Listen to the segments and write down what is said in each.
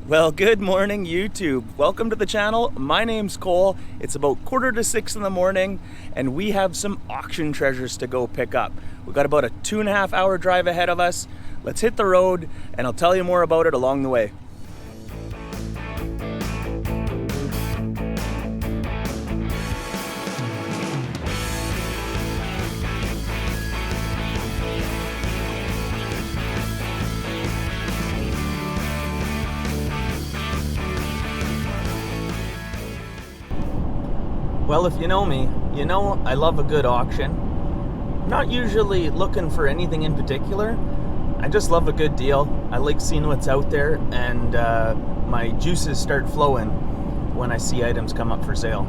Well, good morning, YouTube. Welcome to the channel. My name's Cole. It's about 5:45 in the morning, and we have some auction treasures to go pick up. We've got about a 2.5-hour drive ahead of us. Let's hit the road, and I'll tell you more about it along the way. Well, if you know me, you know I love a good auction. I'm not usually looking for anything in particular. I just love a good deal. I like seeing what's out there, and my juices start flowing when I see items come up for sale.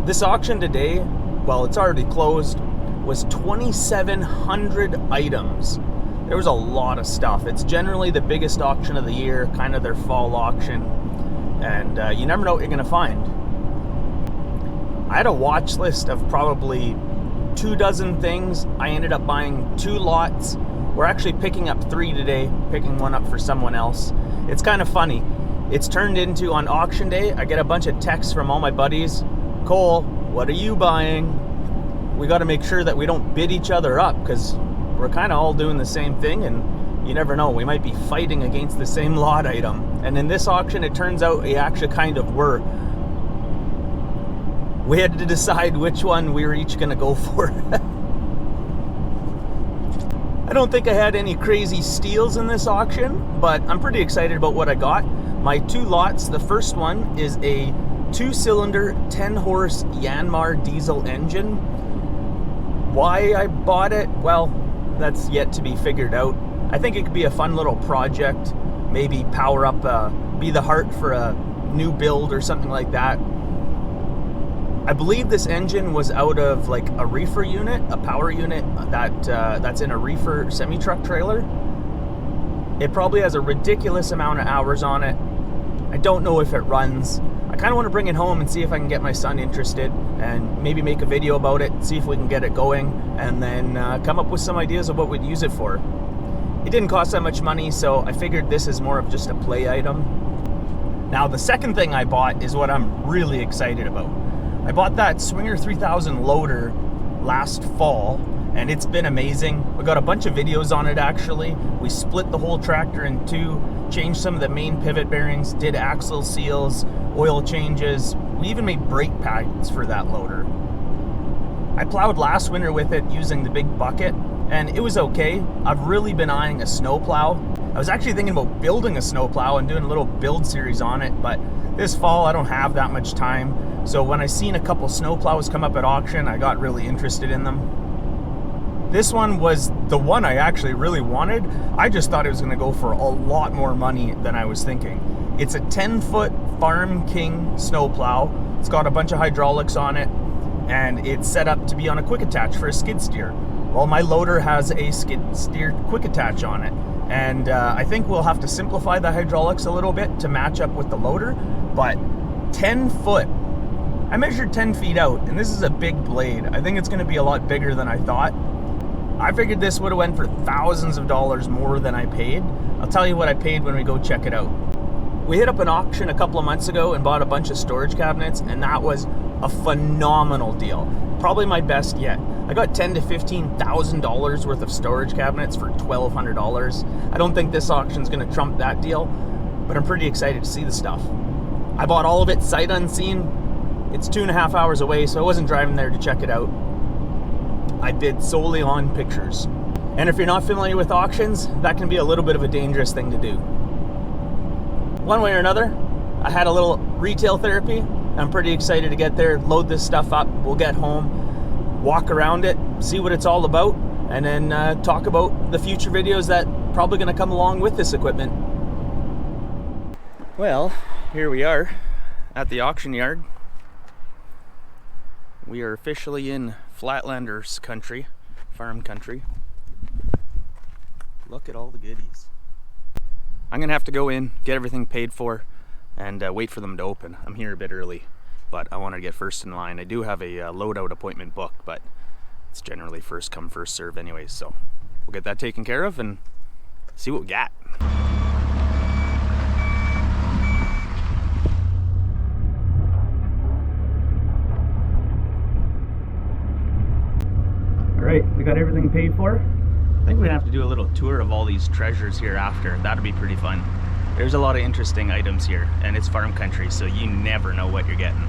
This auction today, well, it's already closed, was 2,700 items. There was a lot of stuff. It's generally the biggest auction of the year, kind of their fall auction, and you never know what you're going to find. I had a watch list of probably 24 things. I ended up buying 2 lots. We're actually picking up 3 today, picking one up for someone else. It's kind of funny. It's turned into, on auction day, I get a bunch of texts from all my buddies. Cole, what are you buying? We got to make sure that we don't bid each other up, because we're kind of all doing the same thing, and you never know, we might be fighting against the same lot item. And in this auction, it turns out we actually kind of were. We had to decide which one we were each going to go for. I don't think I had any crazy steals in this auction, but I'm pretty excited about what I got. My 2 lots, the first one is a 2-cylinder, 10-horse Yanmar diesel engine. Why I bought it? Well, that's yet to be figured out. I think it could be a fun little project. Maybe power up, be the heart for a new build or something like that. I believe this engine was out of like a reefer unit, a power unit that's in a reefer semi-truck trailer. It probably has a ridiculous amount of hours on it. I don't know if it runs. I kind of want to bring it home and see if I can get my son interested and maybe make a video about it, see if we can get it going, and then come up with some ideas of what we'd use it for. It didn't cost that much money, so I figured this is more of just a play item. Now, the second thing I bought is what I'm really excited about. I bought that Swinger 3000 loader last fall, and it's been amazing. We got a bunch of videos on it actually. We split the whole tractor in 2, changed some of the main pivot bearings, did axle seals, oil changes. We even made brake pads for that loader. I plowed last winter with it using the big bucket, and it was okay. I've really been eyeing a snow plow. I was actually thinking about building a snow plow and doing a little build series on it, but this fall I don't have that much time. So when I seen a couple snow plows come up at auction, I got really interested in them. This one was the one I actually really wanted. I just thought it was going to go for a lot more money than I was thinking. It's a 10-foot Farm King snow plow. It's got a bunch of hydraulics on it, and it's set up to be on a quick attach for a skid steer. Well, my loader has a skid steer quick attach on it, and I think we'll have to simplify the hydraulics a little bit to match up with the loader, but 10 foot. I measured 10 feet out, and this is a big blade. I think it's going to be a lot bigger than I thought. I figured this would have went for thousands of dollars more than I paid. I'll tell you what I paid when we go check it out. We hit up an auction a couple of months ago and bought a bunch of storage cabinets, and that was a phenomenal deal. Probably my best yet. I got $10,000 to $15,000 worth of storage cabinets for $1,200. I don't think this auction's going to trump that deal, but I'm pretty excited to see the stuff. I bought all of it sight unseen. It's 2.5 hours away, so I wasn't driving there to check it out. I bid solely on pictures. And if you're not familiar with auctions, that can be a little bit of a dangerous thing to do. One way or another, I had a little retail therapy. I'm pretty excited to get there, load this stuff up. We'll get home, walk around it, see what it's all about, and then talk about the future videos that probably going to come along with this equipment. Well, here we are at the auction yard. We are officially in Flatlanders country, farm country. Look at all the goodies. I'm gonna have to go in, get everything paid for, and wait for them to open. I'm here a bit early, but I wanted to get first in line. I do have a loadout appointment booked, but it's generally first come, first serve anyways, so we'll get that taken care of and see what we got. and pay for. I think we're gonna have to do a little tour of all these treasures here after. That'd be pretty fun. There's a lot of interesting items here, and it's farm country, so you never know what you're getting.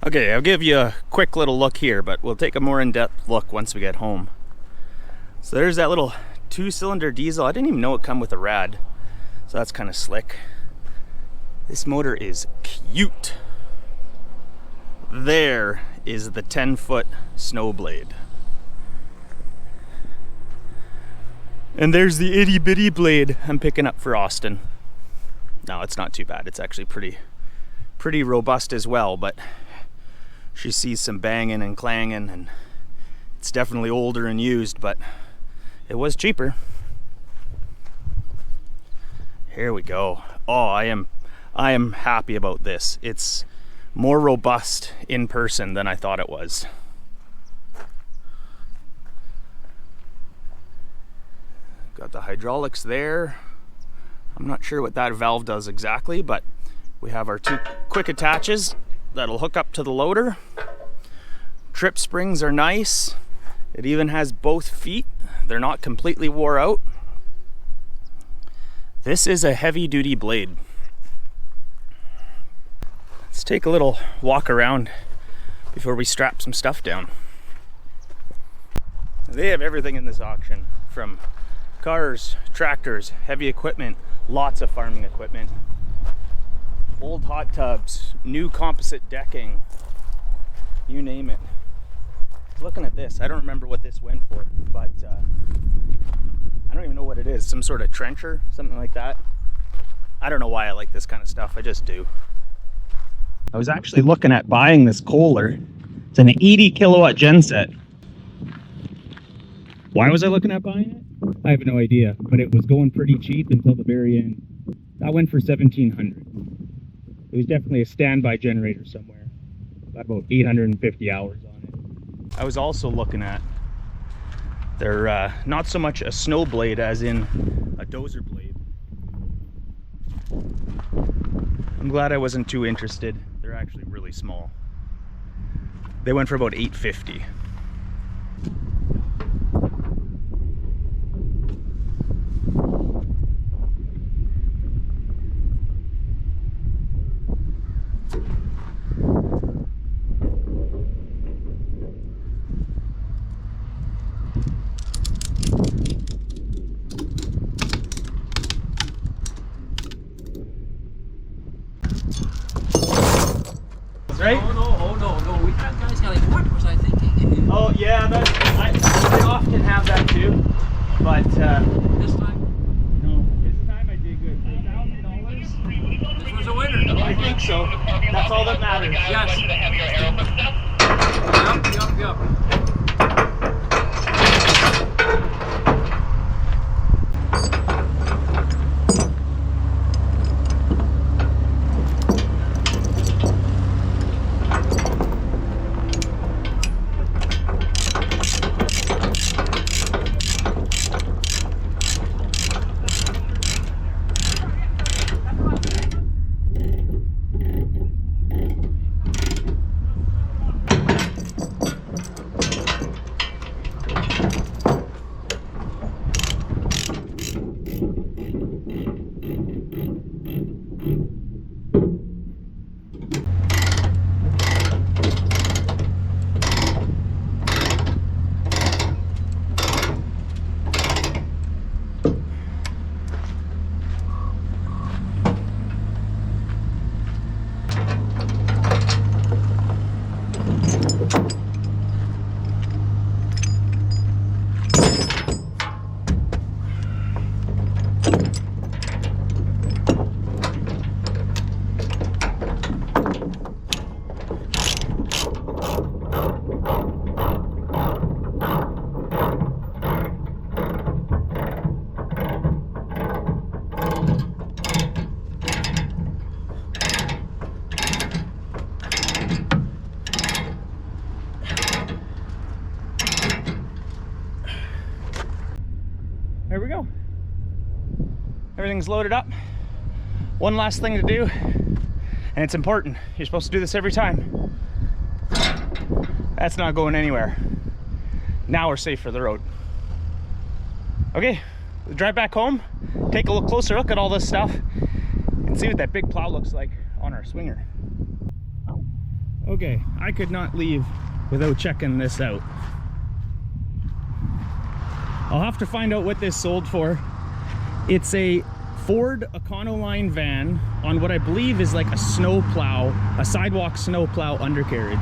Okay, I'll give you a quick little look here, but we'll take a more in-depth look once we get home. So there's that little 2-cylinder diesel. I didn't even know it come with a rad, so that's kind of slick. This motor is cute. There is the 10-foot snow blade. And there's the itty-bitty blade I'm picking up for Austin. No, it's not too bad. It's actually pretty robust as well, but she sees some banging and clanging, and it's definitely older and used, but it was cheaper. Here we go. Oh, I am happy about this. It's more robust in person than I thought it was. Got the hydraulics there. I'm not sure what that valve does exactly, but we have our 2 quick attaches that'll hook up to the loader. Trip springs are nice. It even has both feet. They're not completely wore out. This is a heavy duty blade. Let's take a little walk around before we strap some stuff down. They have everything in this auction, from cars, tractors, heavy equipment, lots of farming equipment. Old hot tubs, new composite decking, you name it. Looking at this, I don't remember what this went for, but I don't even know what it is. Some sort of trencher, something like that. I don't know why I like this kind of stuff, I just do. I was actually looking at buying this Kohler. It's an 80 kilowatt genset. Why was I looking at buying it? I have no idea, but it was going pretty cheap until the very end. I went for $1,700. It was definitely a standby generator somewhere. Got about 850 hours on it. I was also looking at, they're not so much a snow blade as in a dozer blade. I'm glad I wasn't too interested. They're actually really small. They went for about $850. Right? Oh no. We got guys got like, what was I thinking? Oh yeah, I often have that too, but This time? no, this time I did good. $1,000. This was a winner. think so. That's all that matters. Yes. Yep. There we go. Everything's loaded up. One last thing to do, and it's important. You're supposed to do this every time. That's not going anywhere. Now we're safe for the road. Okay, we'll drive back home, take a closer look at all this stuff, and see what that big plow looks like on our swinger. Okay, I could not leave without checking this out. I'll have to find out what this sold for. It's a Ford Econoline van on what I believe is like a snow plow, a sidewalk snow plow undercarriage.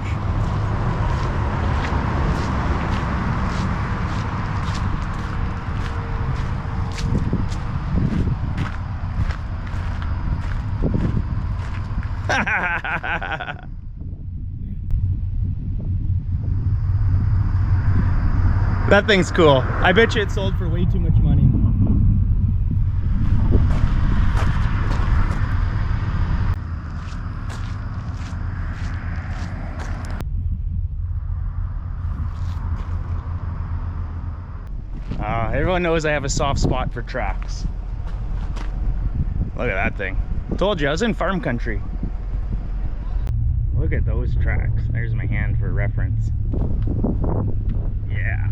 That thing's cool. I bet you it sold for way too much money. Everyone knows I have a soft spot for tracks. Look at that thing. Told you, I was in farm country. Look at those tracks. There's my hand for reference. Yeah.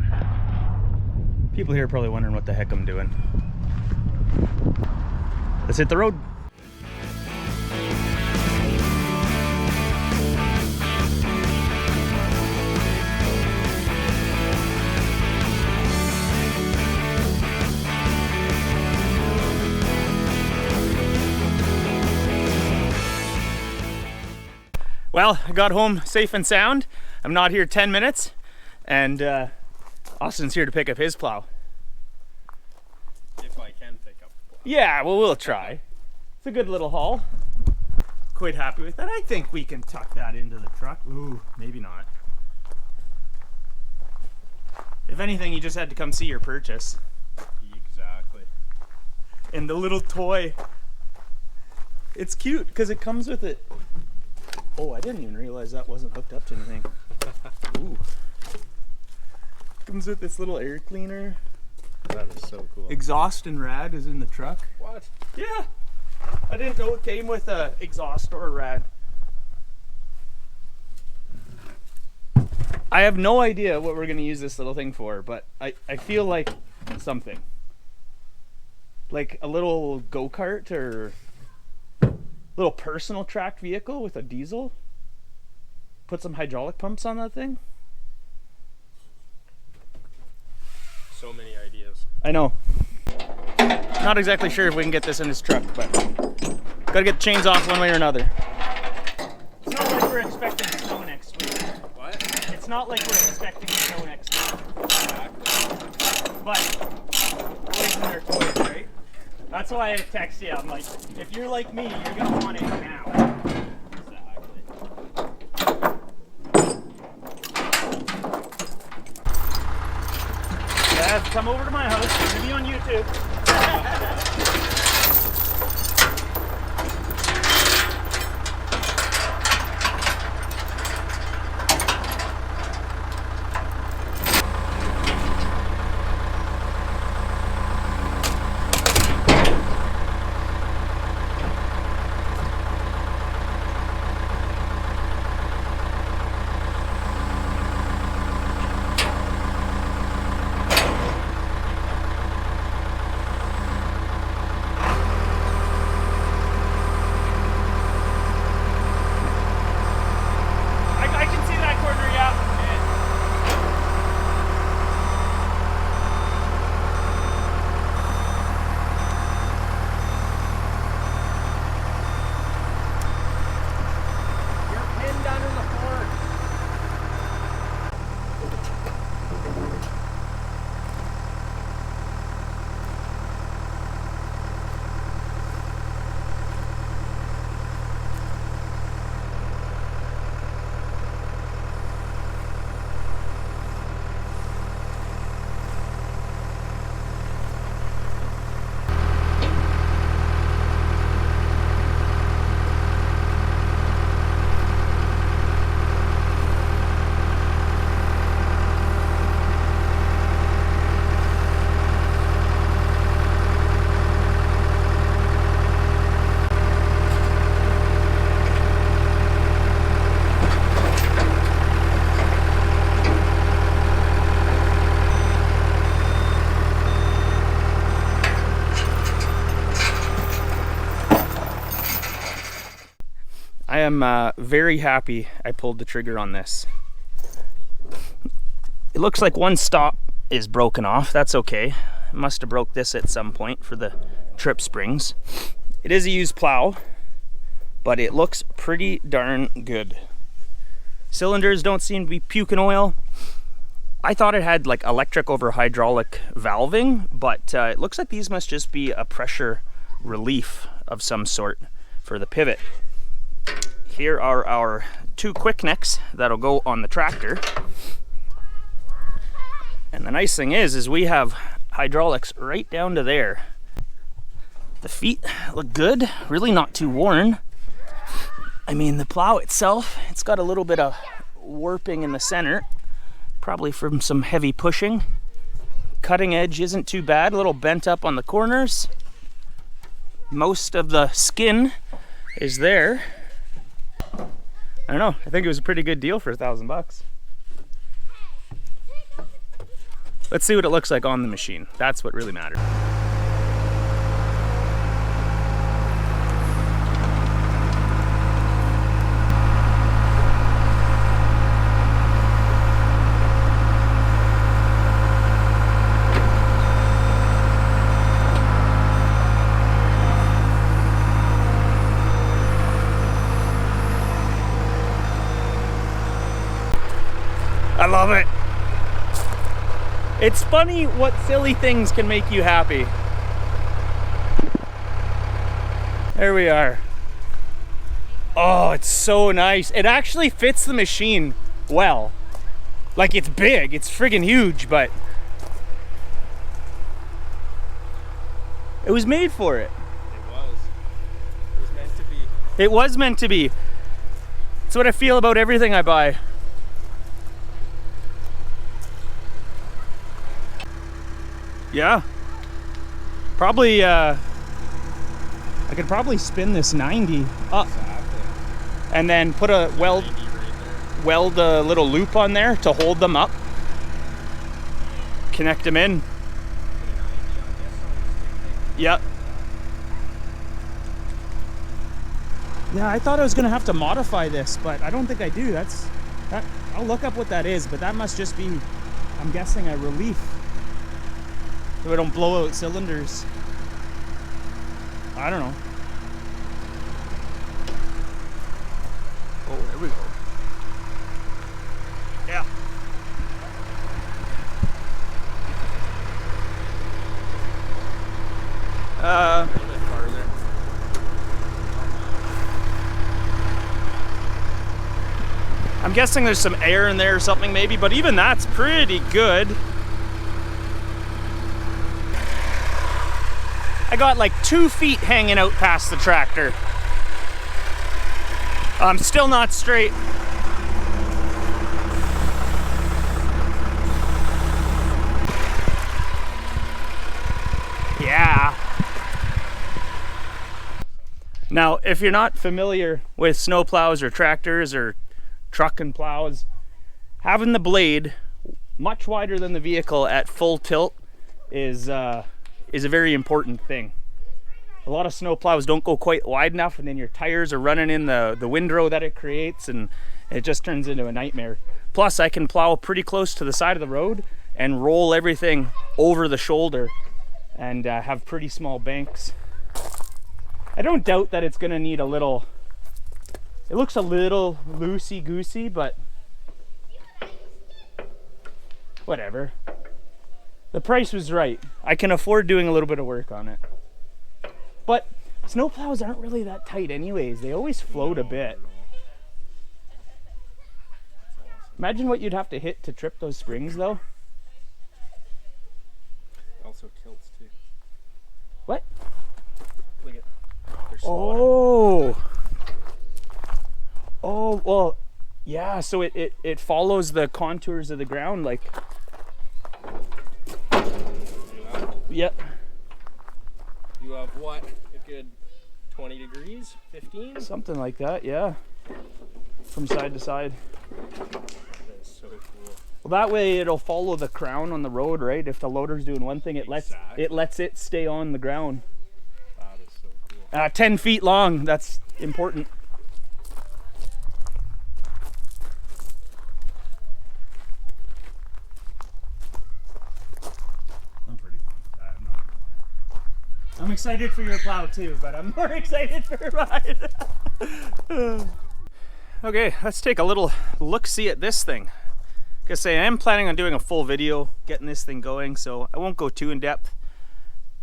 People here are probably wondering what the heck I'm doing. Let's hit the road. Well, I got home safe and sound. I'm not here 10 minutes, and Austin's here to pick up his plow. If I can pick up the plow. Yeah, well, we'll try. It's a good little haul. Quite happy with that. I think we can tuck that into the truck. Ooh, maybe not. If anything, you just had to come see your purchase. Exactly. And the little toy. It's cute because it comes with it. Oh, I didn't even realize that wasn't hooked up to anything. Ooh. Comes with this little air cleaner. That is so cool. Exhaust and rad is in the truck. What? Yeah. I didn't know it came with a exhaust or a rad. I have no idea what we're going to use this little thing for, but I feel like something. Like a little go-kart or little personal tracked vehicle with a diesel. Put some hydraulic pumps on that thing. So many ideas. I know. Not exactly sure if we can get this in his truck, but gotta get the chains off one way or another. It's not like we're expecting snow next week. What? It's not like we're expecting snow next week. But toys and their toys, right? That's why I text you. I'm like, if you're like me, you're gonna want it now. Yeah, come over to my house. I'm gonna be on YouTube. I can see that corner, yeah. You're pinned under the horn. I am very happy I pulled the trigger on this. It looks like one stop is broken off. That's okay. I must have broke this at some point for the trip springs. It is a used plow, but it looks pretty darn good. Cylinders don't seem to be puking oil. I thought it had like electric over hydraulic valving, but it looks like these must just be a pressure relief of some sort for the pivot. Here are our two quick necks that'll go on the tractor. And the nice thing is we have hydraulics right down to there. The feet look good, really not too worn. I mean, the plow itself, it's got a little bit of warping in the center, probably from some heavy pushing. Cutting edge isn't too bad, a little bent up on the corners. Most of the skin is there. I don't know, I think it was a pretty good deal for $1,000. Let's see what it looks like on the machine. That's what really matters. I love it. It's funny what silly things can make you happy. There we are. Oh, it's so nice. It actually fits the machine well. Like, it's big, it's friggin' huge, but it was made for it. It was meant to be. It was meant to be. That's what I feel about everything I buy. Yeah, probably I could probably spin this 90 up. Exactly. And then put a weld a little loop on there to hold them up, connect them in. Yep. Yeah, I thought I was gonna have to modify this, but I don't think I do. I'll look up what that is, but that must just be, I'm guessing, a relief so I don't blow out cylinders. I don't know. Oh, there we go. Yeah. A little bit farther. I'm guessing there's some air in there or something maybe, but even that's pretty good. I got like 2 feet hanging out past the tractor. I'm still not straight. Yeah. Now, if you're not familiar with snow plows or tractors or truck and plows, having the blade much wider than the vehicle at full tilt is a very important thing. A lot of snow plows don't go quite wide enough, and then your tires are running in the windrow that it creates, and it just turns into a nightmare. Plus, I can plow pretty close to the side of the road and roll everything over the shoulder and have pretty small banks. I don't doubt that it's gonna need a little, it looks a little loosey-goosey, but whatever. The price was right. I can afford doing a little bit of work on it. But snow plows aren't really that tight anyways. They always float a bit. Imagine what you'd have to hit to trip those springs though. Also tilts too. What? Look at. Oh. Oh, well, yeah, so it follows the contours of the ground like. Yep. You have what? A good 20 degrees? 15? Something like that, yeah. From side to side. That is so cool. Well, that way it'll follow the crown on the road, right? If the loader's doing one thing, it lets it stay on the ground. That is so cool. 10 feet long, that's important. I'm pretty pumped. I'm not gonna lie. I'm excited for your plow too, but I'm more excited for mine. Okay, let's take a little look-see at this thing. Like I say, I am planning on doing a full video, getting this thing going, so I won't go too in depth.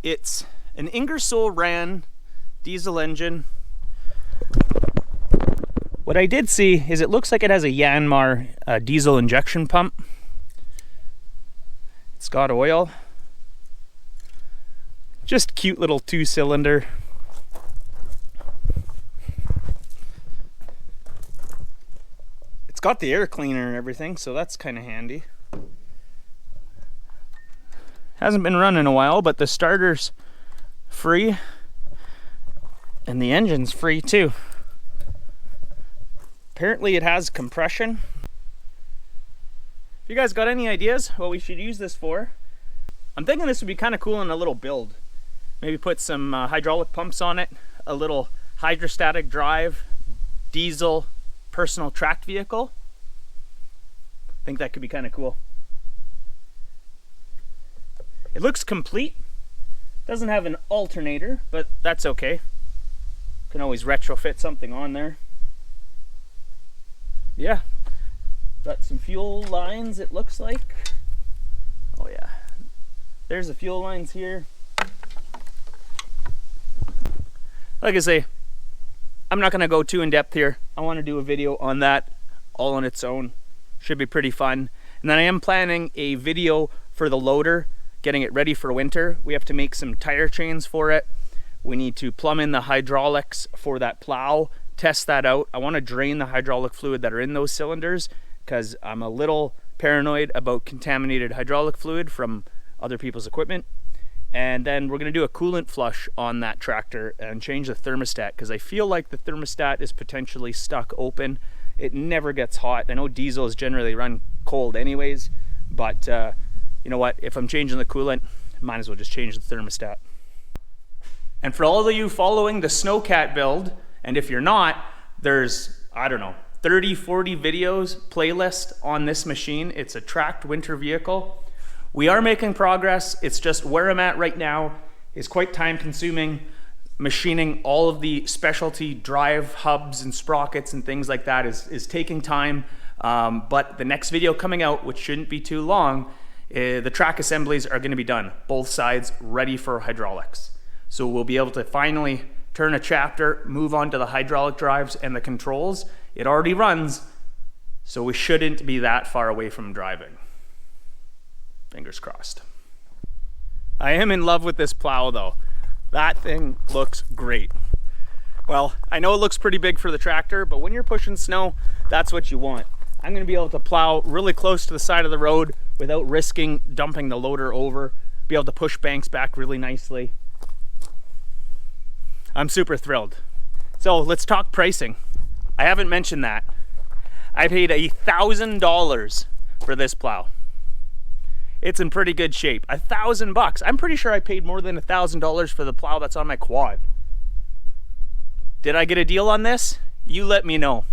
It's an Ingersoll Rand diesel engine. What I did see is it looks like it has a Yanmar diesel injection pump. It's got oil. Just cute little 2-cylinder. It's got the air cleaner and everything, so that's kind of handy. Hasn't been run in a while, but the starter's free and the engine's free too. Apparently it has compression. If you guys got any ideas what we should use this for, I'm thinking this would be kind of cool in a little build. Maybe put some hydraulic pumps on it, a little hydrostatic drive, diesel, personal tracked vehicle. I think that could be kind of cool. It looks complete. Doesn't have an alternator, but that's okay. Can always retrofit something on there. Yeah. Got some fuel lines, it looks like. Oh yeah. There's the fuel lines here. Like I say, I'm not gonna go too in depth here. I want to do a video on that all on its own. Should be pretty fun. And then I am planning a video for the loader, getting it ready for winter. We have to make some tire chains for it. We need to plumb in the hydraulics for that plow, test that out. I want to drain the hydraulic fluid that are in those cylinders because I'm a little paranoid about contaminated hydraulic fluid from other people's equipment. And then we're going to do a coolant flush on that tractor and change the thermostat because I feel like the thermostat is potentially stuck open. It never gets hot. I know diesel is generally run cold anyways, but you know what? If I'm changing the coolant, might as well just change the thermostat. And for all of you following the Snowcat build, and if you're not, there's, I don't know, 30, 40 videos, playlist on this machine. It's a tracked winter vehicle. We are making progress. It's just where I'm at right now is quite time consuming. Machining all of the specialty drive hubs and sprockets and things like that is taking time. But the next video coming out, which shouldn't be too long, the track assemblies are gonna be done. Both sides ready for hydraulics. So we'll be able to finally turn a chapter, move on to the hydraulic drives and the controls. It already runs, so we shouldn't be that far away from driving. Fingers crossed. I am in love with this plow though. That thing looks great. Well, I know it looks pretty big for the tractor, but when you're pushing snow, that's what you want. I'm gonna be able to plow really close to the side of the road without risking dumping the loader over, be able to push banks back really nicely. I'm super thrilled. So let's talk pricing. I haven't mentioned that. I paid $1,000 for this plow. It's in pretty good shape. $1,000. I'm pretty sure I paid more than $1,000 for the plow that's on my quad. Did I get a deal on this? You let me know.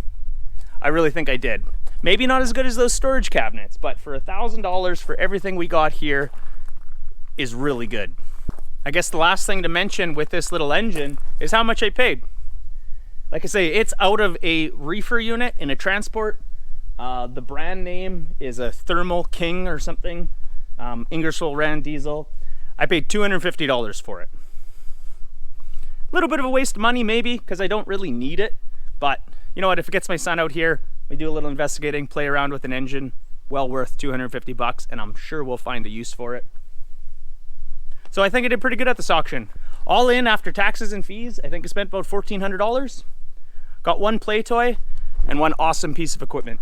I really think I did. Maybe not as good as those storage cabinets, but for $1,000 for everything we got here is really good. I guess the last thing to mention with this little engine is how much I paid. Like I say, it's out of a reefer unit in a transport. The brand name is a Thermal King or something. Ingersoll Rand diesel. I paid $250 for it. A little bit of a waste of money maybe, because I don't really need it. But you know what, if it gets my son out here, we do a little investigating, play around with an engine, well worth $250, and I'm sure we'll find a use for it. So I think I did pretty good at this auction. All in, after taxes and fees, I think I spent about $1,400. Got one play toy and one awesome piece of equipment.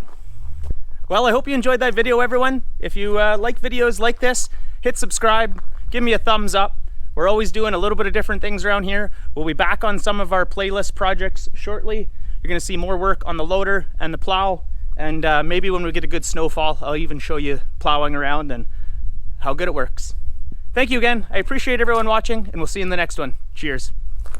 Well, I hope you enjoyed that video, everyone. If you like videos like this, hit subscribe, give me a thumbs up. We're always doing a little bit of different things around here. We'll be back on some of our playlist projects shortly. You're gonna see more work on the loader and the plow, and maybe when we get a good snowfall, I'll even show you plowing around and how good it works. Thank you again. I appreciate everyone watching, and we'll see you in the next one. Cheers.